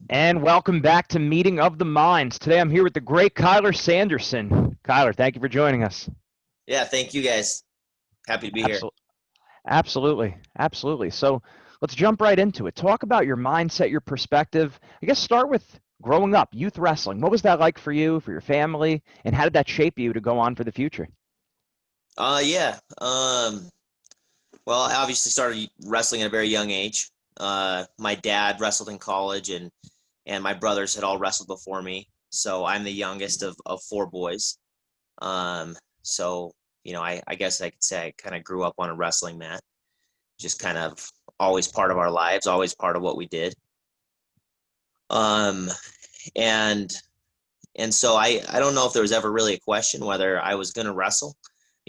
And welcome back to Meeting of the Minds. Today I'm here with the great Cyler Sanderson. Kyler, thank you for joining us. Yeah, thank you guys. Happy to be here. Absolutely. Absolutely. So let's jump right into it. Talk about your mindset, your perspective. I guess start with growing up, youth wrestling. What was that like for you, for your family, and how did that shape you to go on for the future? Yeah. Well, I obviously started wrestling at a very young age. My dad wrestled in college, and my brothers had all wrestled before me. So I'm the youngest of four boys. So I guess I could say I kind of grew up on a wrestling mat, just kind of always part of our lives, always part of what we did. Um, and and so I don't know if there was ever really a question whether I was going to wrestle.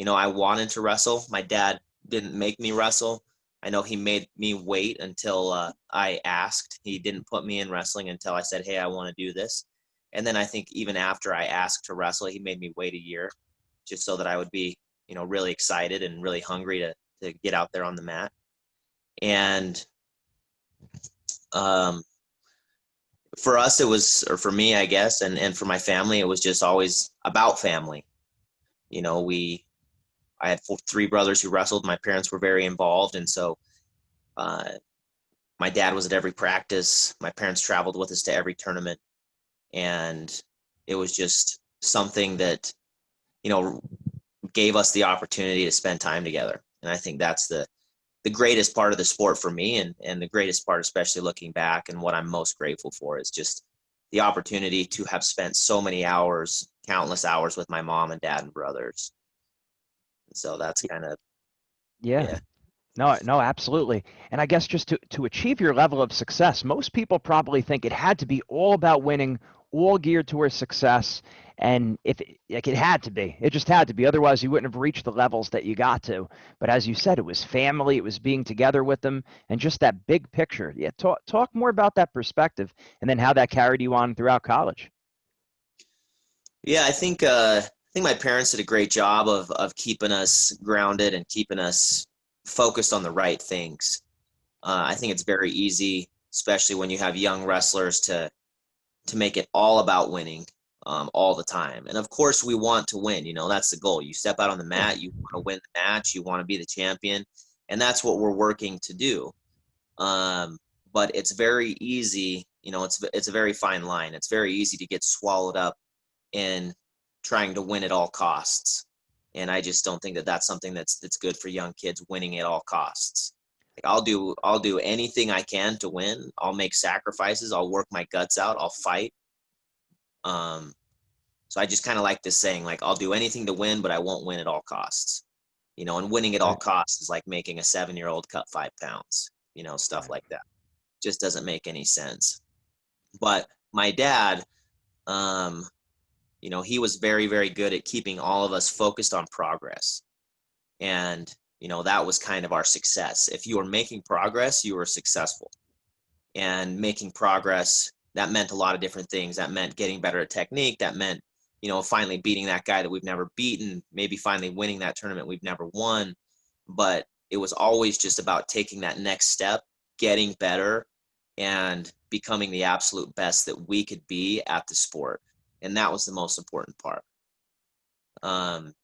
I wanted to wrestle. My dad didn't make me wrestle. I know he made me wait until I asked. He didn't put me in wrestling until I said, "Hey, I want to do this." And then I think even after I asked to wrestle, he made me wait a year just so that I would be, really excited and really hungry to get out there on the mat. And um, for us, it was, or for me, I guess, and for my family, it was just always about family. You know, we I had three brothers who wrestled. My parents were very involved, and so uh, my dad was at every practice. My parents traveled with us to every tournament, and it was just something that you know gave us the opportunity to spend time together. And I think that's the greatest part of the sport for me, and the greatest part, especially looking back, and what I'm most grateful for is just the opportunity to have spent so many hours, countless hours with my mom and dad and brothers. And so that's kind of, Yeah. yeah. No, absolutely. And I guess just to achieve your level of success, most people probably think it had to be all about winning, all geared towards success. And if it, like it had to be, it just had to be. Otherwise, you wouldn't have reached the levels that you got to. But as you said, it was family, it was being together with them, and just that big picture. Yeah, talk more about that perspective, and then how that carried you on throughout college. Yeah, I think my parents did a great job of keeping us grounded and keeping us focused on the right things. I think it's very easy, especially when you have young wrestlers, to make it all about winning all the time. And of course, we want to win. That's the goal. You step out on the Yeah. mat, you want to win the match, you want to be the champion, and that's what we're working to do. Um, but it's very easy. It's a very fine line. It's very easy to get swallowed up in trying to win at all costs. And I just don't think that that's something that's good for young kids, winning at all costs. Like I'll do anything I can to win. I'll make sacrifices. I'll work my guts out. I'll fight. Um, so I just kind of like this saying, like I'll do anything to win, but I won't win at all costs. And winning at all Right. costs is like making a 7-year-old cut 5 pounds. Stuff Right. like that. Just doesn't make any sense. But my dad, um, he was very, very good at keeping all of us focused on progress. And, that was kind of our success. If you were making progress, you were successful. And making progress, that meant a lot of different things. That meant getting better at technique. That meant, finally beating that guy that we've never beaten, maybe finally winning that tournament we've never won. But it was always just about taking that next step, getting better, and becoming the absolute best that we could be at the sport. And that was the most important part. Um,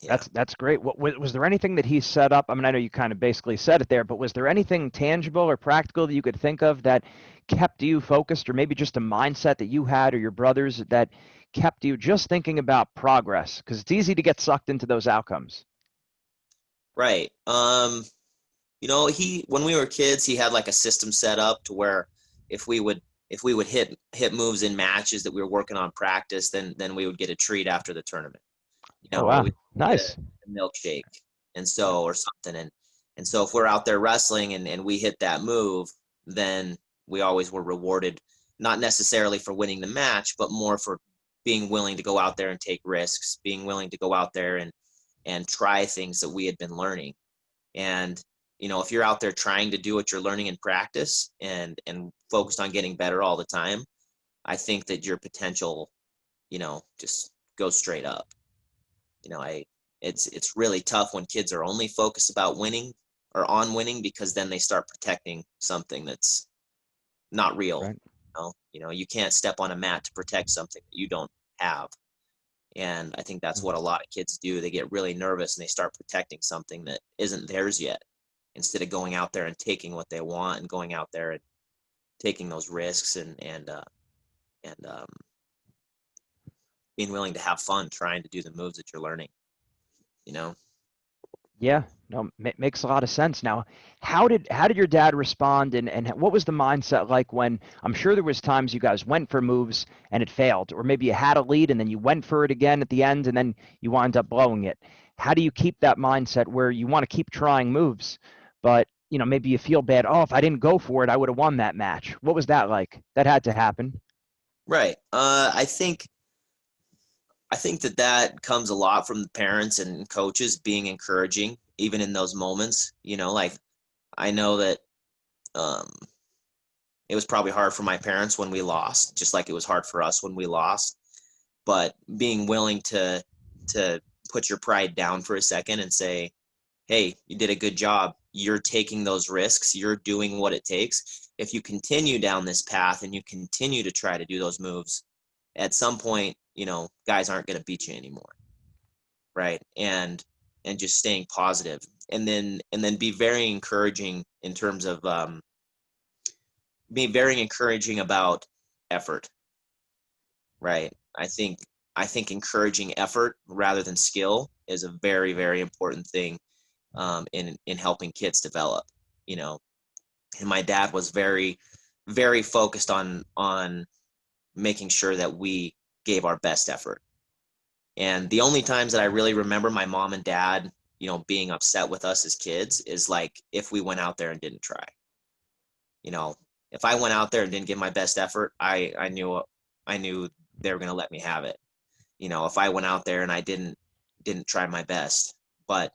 yeah. That's great. What was there anything that he set up? I mean, I know you kind of basically said it there, but was there anything tangible or practical that you could think of that kept you focused, or maybe just a mindset that you had or your brothers that kept you just thinking about progress? Because it's easy to get sucked into those outcomes. Right. He when we were kids, he had like a system set up to where if we would if we would hit moves in matches that we were working on practice, then we would get a treat after the tournament. Oh We wow, would get nice. a milkshake or something. And so if we're out there wrestling and we hit that move, then we always were rewarded, not necessarily for winning the match, but more for being willing to go out there and take risks, being willing to go out there and try things that we had been learning. And if you're out there trying to do what you're learning in practice and focused on getting better all the time, I think that your potential, just goes straight up. I it's really tough when kids are only focused about winning or on winning, because then they start protecting something not real. Right. You can't step on a mat to protect something that you don't have. And I think that's what a lot of kids do. They get really nervous and they start protecting something that isn't theirs yet, instead of going out there and taking what they want and going out there and taking those risks and being willing to have fun trying to do the moves that you're learning, you know? Yeah, no, makes a lot of sense. Now, how did your dad respond, and what was the mindset like when I'm sure there was times you guys went for moves and it failed, or maybe you had a lead and then you went for it again at the end and then you wind up blowing it. How do you keep that mindset where you want to keep trying moves, but maybe you feel bad, oh, if I didn't go for it, I would have won that match. What was that like? That had to happen. Right. I think that comes a lot from the parents and coaches being encouraging, even in those moments. Like, I know that um, it was probably hard for my parents when we lost, just like it was hard for us when we lost. But being willing to put your pride down for a second and say, "Hey, you did a good job. You're taking those risks. You're doing what it takes. If you continue down this path and you continue to try to do those moves, at some point, guys aren't going to beat you anymore." Right. And just staying positive, and then be very encouraging in terms of be very encouraging about effort. Right. I think encouraging effort rather than skill is a very, very important thing, in helping kids develop. You know, and my dad was very, very focused on making sure that we gave our best effort. And the only times that I really remember my mom and dad, being upset with us as kids is like if we went out there and didn't try. You know, if I went out there and didn't give my best effort, I knew they were going to let me have it. If I went out there and I didn't try my best. But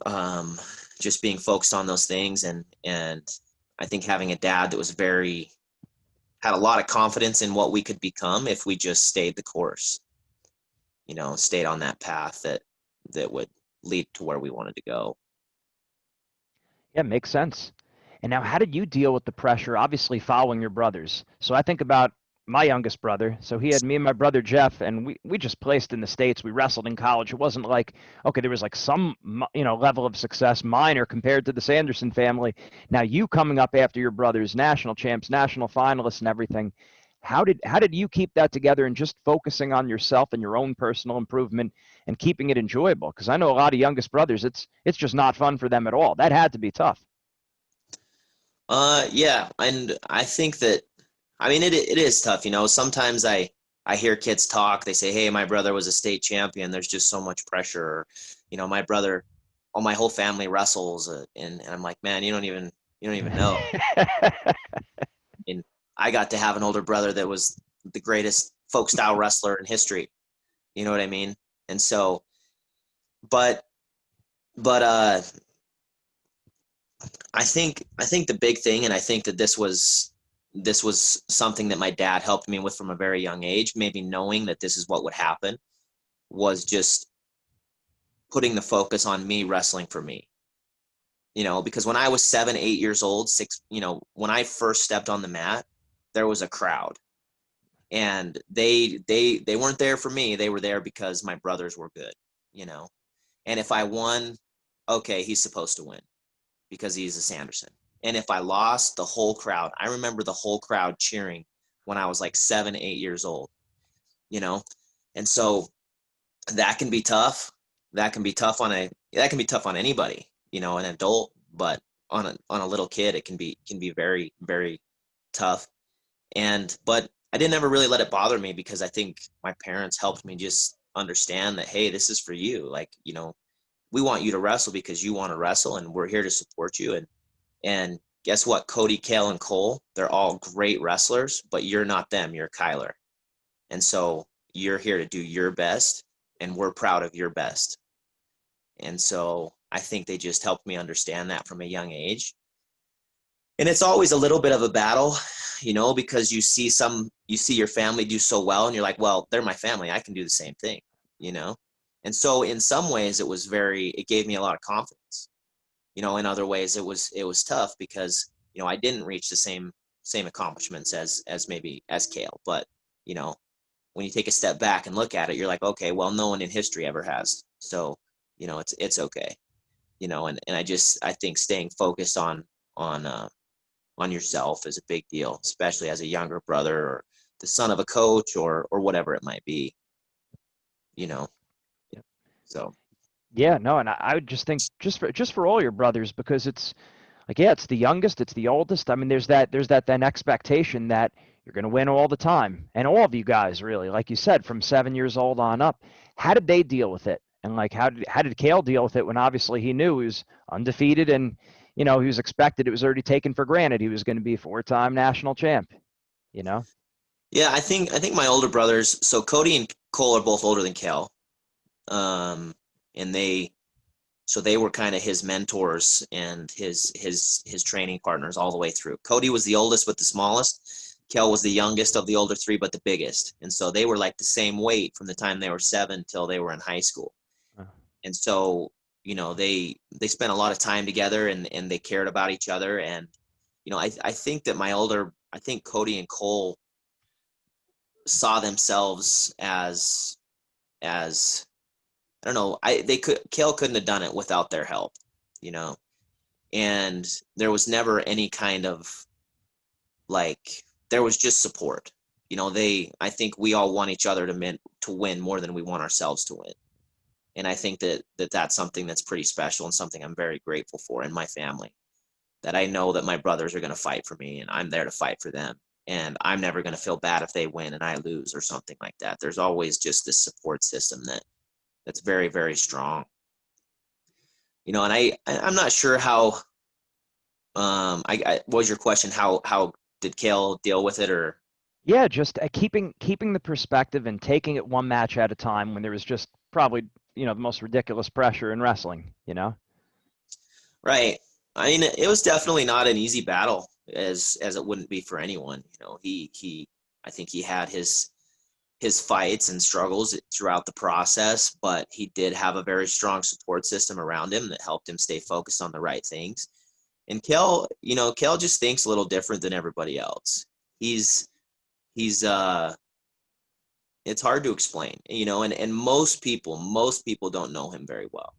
um, just being focused on those things, and I think having a dad that was had a lot of confidence in what we could become if we just stayed the course. Stayed on that path that would lead to where we wanted to go. Yeah, makes sense. And now, how did you deal with the pressure, obviously following your brothers? So I think about my youngest brother. So he had me and my brother Jeff, and we just placed in the States. We wrestled in college. It wasn't like, okay, there was like some, level of success minor compared to the Sanderson family. Now, you coming up after your brothers, national champs, national finalists, and everything. How did you keep that together and just focusing on yourself and your own personal improvement and keeping it enjoyable? Because I know a lot of youngest brothers, it's just not fun for them at all. That had to be tough. Yeah, and I think that, I mean, it is tough. Sometimes I hear kids talk. They say, "Hey, my brother was a state champion." There's just so much pressure. Or, my brother, my whole family wrestles, and I'm like, man, you don't even know. And I got to have an older brother that was the greatest folk style wrestler in history. You know what I mean? And so, but but I think the big thing, and I think that this was something that my dad helped me with from a very young age, maybe knowing that this is what would happen, was just putting the focus on me wrestling for me. Because when I was 7, 8 years old, six, when I first stepped on the mat, there was a crowd, and they weren't there for me. They were there because my brothers were good. You know, and if I won, okay, he's supposed to win because he's a Sanderson. And if I lost, the whole crowd, I remember the whole crowd cheering when I was like 7, 8 years old, you know? And so that can be tough. That can be tough on anybody, an adult, but on a little kid, it can be very, very tough. But I didn't ever really let it bother me, because I think my parents helped me just understand that, hey, this is for you. Like, we want you to wrestle because you want to wrestle, and we're here to support you. And guess what? Cody, Kale, and Cole, they're all great wrestlers, but you're not them. You're Kyler. And so you're here to do your best, and we're proud of your best. And so I think they just helped me understand that from a young age. And it's always a little bit of a battle, because you see your family do so well, and you're like, well, they're my family. I can do the same thing, you know? And so in some ways it gave me a lot of confidence. In other ways it was tough, because I didn't reach the same accomplishments as maybe as Kale, but when you take a step back and look at it, you're like, okay, well, no one in history ever has. So, it's okay. And I think staying focused on on yourself is a big deal, especially as a younger brother or the son of a coach or whatever it might be, you know. Yeah. So Yeah, no, and I would just think just for all your brothers, because it's like, yeah, it's the youngest, it's the oldest. I mean, there's that then expectation that you're going to win all the time, and all of you guys really, like you said, from 7 years old on up. How did they deal with it? And like, how did Kale deal with it when obviously he knew he was undefeated, and he was expected, it was already taken for granted he was going to be a four-time national champ. You know? yeah, I think my older brothers, so Cody and Cole are both older than Kale. And they were kind of his mentors and his training partners all the way through. Cody was the oldest but the smallest. Kel was the youngest of the older three but the biggest. And so they were like the same weight from the time they were 7 till they were in high school. Uh, And so, they spent a lot of time together and they cared about each other. And, I think that I think Cody and Cole saw themselves as I don't know. Kale couldn't have done it without their help, you know, and there was never any kind of like, there was just support. I think we all want each other to win more than we want ourselves to win. And I think that's something that's pretty special and something I'm very grateful for in my family, that I know that my brothers are going to fight for me and I'm there to fight for them. And I'm never going to feel bad if they win and I lose or something like that. There's always just this support system that's very, very strong. And I'm not sure how. What was your question? How did Kale deal with it? Or yeah, just keeping the perspective and taking it one match at a time when there was just probably the most ridiculous pressure in wrestling. right? I mean, it was definitely not an easy battle, as it wouldn't be for anyone. I think he had his fights and struggles throughout the process, but he did have a very strong support system around him that helped him stay focused on the right things. And Kel just thinks a little different than everybody else. He's it's hard to explain, and most people don't know him very well.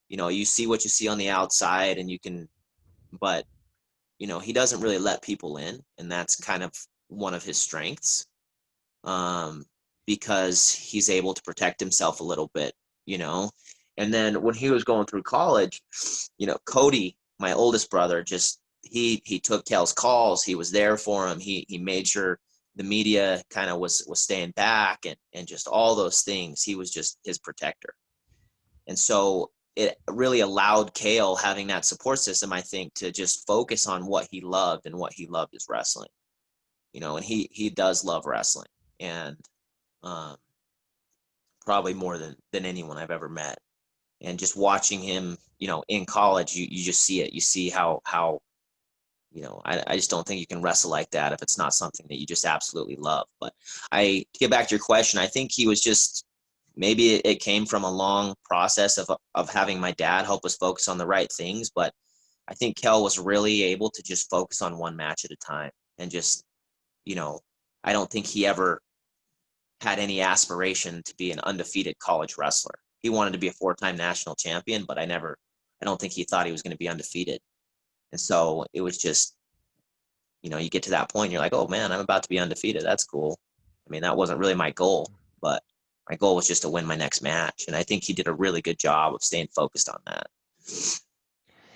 You see what you see on the outside and but he doesn't really let people in, and that's kind of one of his strengths. Um, because he's able to protect himself a little bit, you know. And then when he was going through college, Cody, my oldest brother, just he took Kel's calls. He was there for him. He made sure the media kind of was staying back and just all those things. He was just his protector. And so it really allowed Kale, having that support system, I think, to just focus on what he loved, and what he loved is wrestling. And he does love wrestling, and um, probably more than anyone I've ever met. And just watching him, in college, you just see it. You see how I just don't think you can wrestle like that if it's not something that you just absolutely love. But to get back to your question, I think he was just, maybe it came from a long process of having my dad help us focus on the right things. But I think Kel was really able to just focus on one match at a time, and just, I don't think he ever had any aspiration to be an undefeated college wrestler. He wanted to be a 4-time national champion, but I don't think he thought he was going to be undefeated. And so it was just, you get to that point, you're like, oh man, I'm about to be undefeated. That's cool. I mean, that wasn't really my goal, but my goal was just to win my next match. And I think he did a really good job of staying focused on that.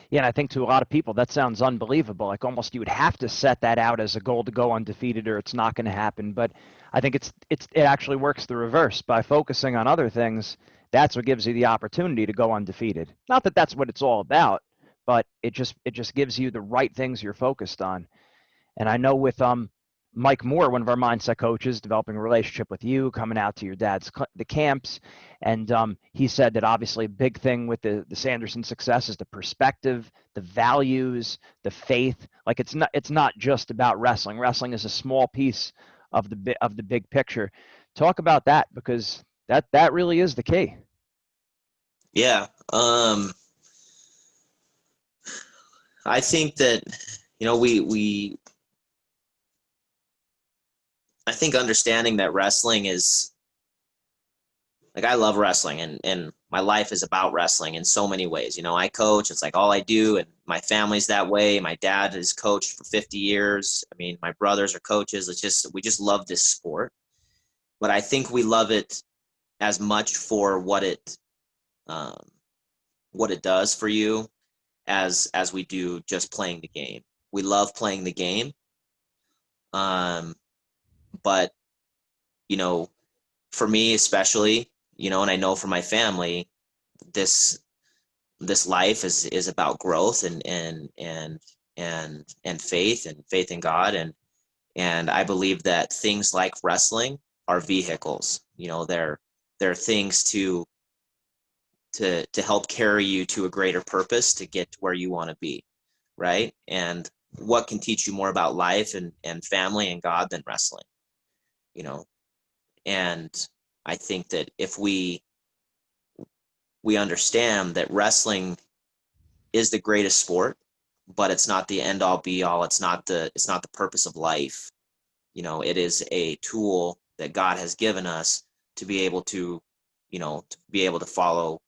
Yeah, and I think to a lot of people that sounds unbelievable. Like, almost you would have to set that out as a goal to go undefeated, or it's not going to happen. But I think it actually works the reverse. By focusing on other things, that's what gives you the opportunity to go undefeated. Not that that's what it's all about, but it just gives you the right things you're focused on. And I know with Mike Moore, one of our mindset coaches, developing a relationship with you, coming out to your dad's the camps, and he said that obviously a big thing with the Sanderson success is the perspective, the values, the faith. Like, it's not just about wrestling. Wrestling is a small piece of the big picture. Talk about that, because that really is the key. Yeah. I think that, we I think understanding that wrestling is like, I love wrestling, and my life is about wrestling in so many ways. I coach, it's like all I do, and my family's that way. My dad has coached for 50 years. I mean, my brothers are coaches. We just love this sport. But I think we love it as much for um, what it does for you as we do just playing the game. We love playing the game. But, you know, for me especially, and I know for my family, this this life is about growth and faith in God, and I believe that things like wrestling are vehicles. They're things to help carry you to a greater purpose, to get to where you want to be, right? And what can teach you more about life and family and God than wrestling? you know and I think that if we understand that wrestling is the greatest sport, but it's not the end all be all. It's not the purpose of life. It is a tool that God has given us to be able to follow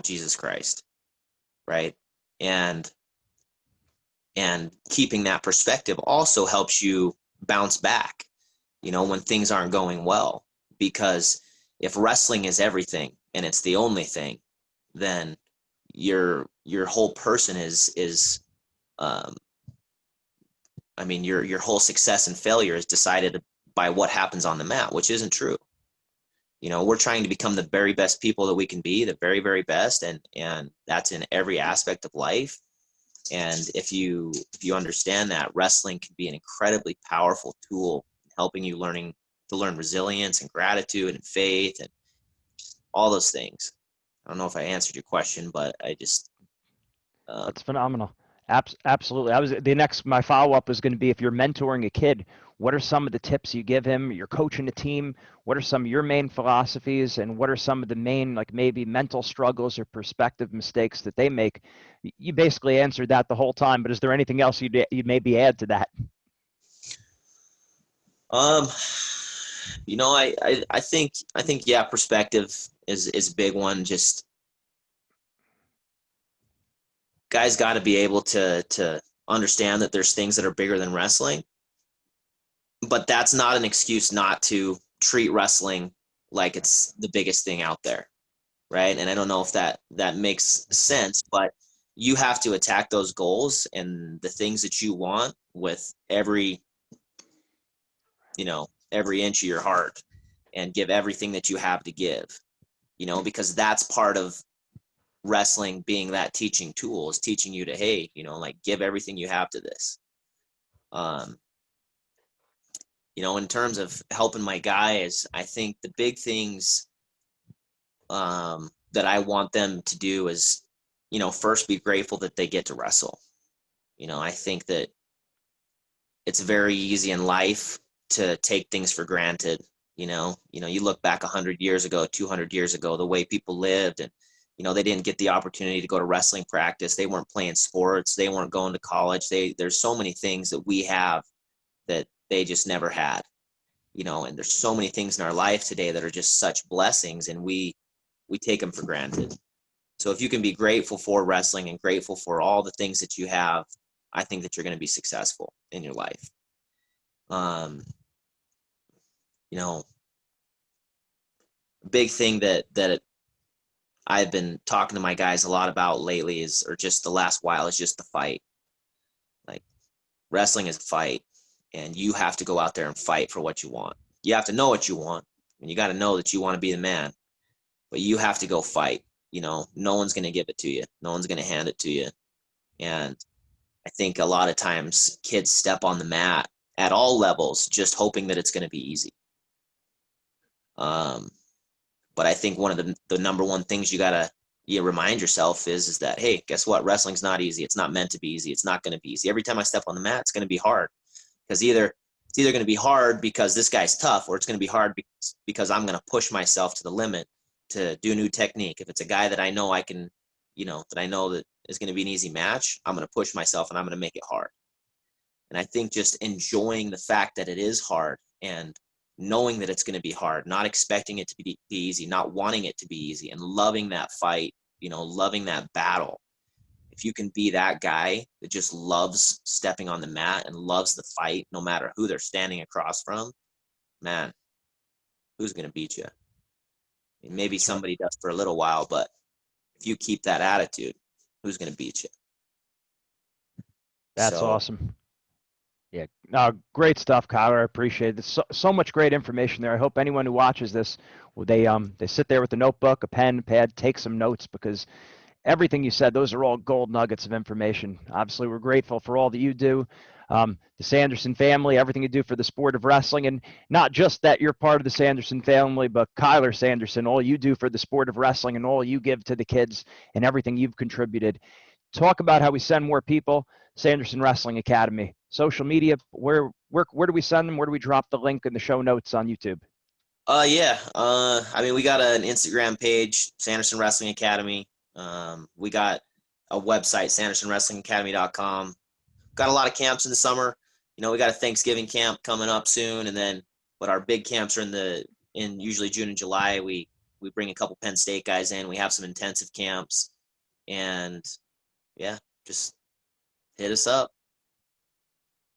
Jesus Christ, right? And keeping that perspective also helps you bounce back, when things aren't going well. Because if wrestling is everything and it's the only thing, then your whole person is um, I mean, your whole success and failure is decided by what happens on the mat, which isn't true. We're trying to become the very best people that we can be, the very, very best, and that's in every aspect of life. And if you understand that, wrestling can be an incredibly powerful tool in helping you learn resilience and gratitude and faith and all those things. I don't know if I answered your question, but I just That's phenomenal. Absolutely. My follow up was going to be, if you're mentoring a kid, what are some of the tips you give him? You're coaching a team. What are some of your main philosophies, and what are some of the main, like, maybe mental struggles or perspective mistakes that they make? You basically answered that the whole time, but is there anything else you'd maybe add to that? um I think yeah, perspective is a big one. Just guys got to be able to understand that there's things that are bigger than wrestling, but that's not an excuse not to treat wrestling like it's the biggest thing out there, right? And I don't know if that makes sense, but you have to attack those goals and the things that you want with every inch of your heart, and give everything that you have to give, because that's part of wrestling being that teaching tool, is teaching you to, hey, like, give everything you have to this. um in terms of helping my guys, I think the big things that I want them to do is, first, be grateful that they get to wrestle. I think that it's very easy in life to take things for granted. You look back 100 years ago, 200 years ago, the way people lived, and they didn't get the opportunity to go to wrestling practice. They weren't playing sports. They weren't going to college. There's so many things that we have that they just never had. And there's so many things in our life today that are just such blessings, and we take them for granted. So if you can be grateful for wrestling and grateful for all the things that you have, I think that you're going to be successful in your life. Um, big thing that I've been talking to my guys a lot about lately or just the last while, is just the fight. Like, wrestling is a fight, and you have to go out there and fight for what you want. You have to know what you want, and you got to know that you want to be the man, but you have to go fight. No one's going to give it to you. No one's going to hand it to you. And I think a lot of times kids step on the mat at all levels, just hoping that it's going to be easy. But I think one of the number one things you remind yourself is that, hey, guess what? Wrestling's not easy. It's not meant to be easy. It's not going to be easy. Every time I step on the mat, it's going to be hard, because it's either going to be hard because this guy's tough, or it's going to be hard because I'm going to push myself to the limit to do new technique. If it's a guy that I know that I know that is going to be an easy match, I'm going to push myself and I'm going to make it hard. And I think just enjoying the fact that it is hard and knowing that it's going to be hard, not expecting it to be easy, not wanting it to be easy, and loving that fight, loving that battle. If you can be that guy that just loves stepping on the mat and loves the fight, no matter who they're standing across from, man, who's going to beat you? I mean, maybe That's right. somebody does for a little while, but if you keep that attitude, who's going to beat you? That's So, awesome. Yeah, great stuff, Kyler. I appreciate it. There's so much great information there. I hope anyone who watches this, they sit there with a notebook, a pen, pad, take some notes, because everything you said, those are all gold nuggets of information. Obviously, we're grateful for all that you do, the Sanderson family, everything you do for the sport of wrestling, and not just that you're part of the Sanderson family, but Kyler Sanderson, all you do for the sport of wrestling and all you give to the kids and everything you've contributed. Talk about how we send more people. Sanderson Wrestling Academy, social media. Where do we send them? Where do we drop the link in the show notes on YouTube? yeah. I mean, we got an Instagram page, Sanderson Wrestling Academy. We got a website, sandersonwrestlingacademy.com. Got a lot of camps in the summer. We got a Thanksgiving camp coming up soon, and then, but our big camps are in usually June and July. We bring a couple Penn State guys in. We have some intensive camps, and yeah, just hit us up.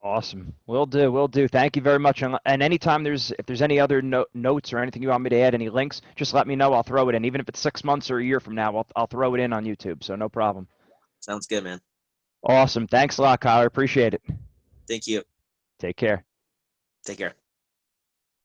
Awesome. Will do. Will do. Thank you very much. And anytime if there's any other notes or anything you want me to add, any links, just let me know. I'll throw it in. Even if it's 6 months or a year from now, I'll throw it in on YouTube. So no problem. Sounds good, man. Awesome. Thanks a lot, Kyler. Appreciate it. Thank you. Take care. Take care.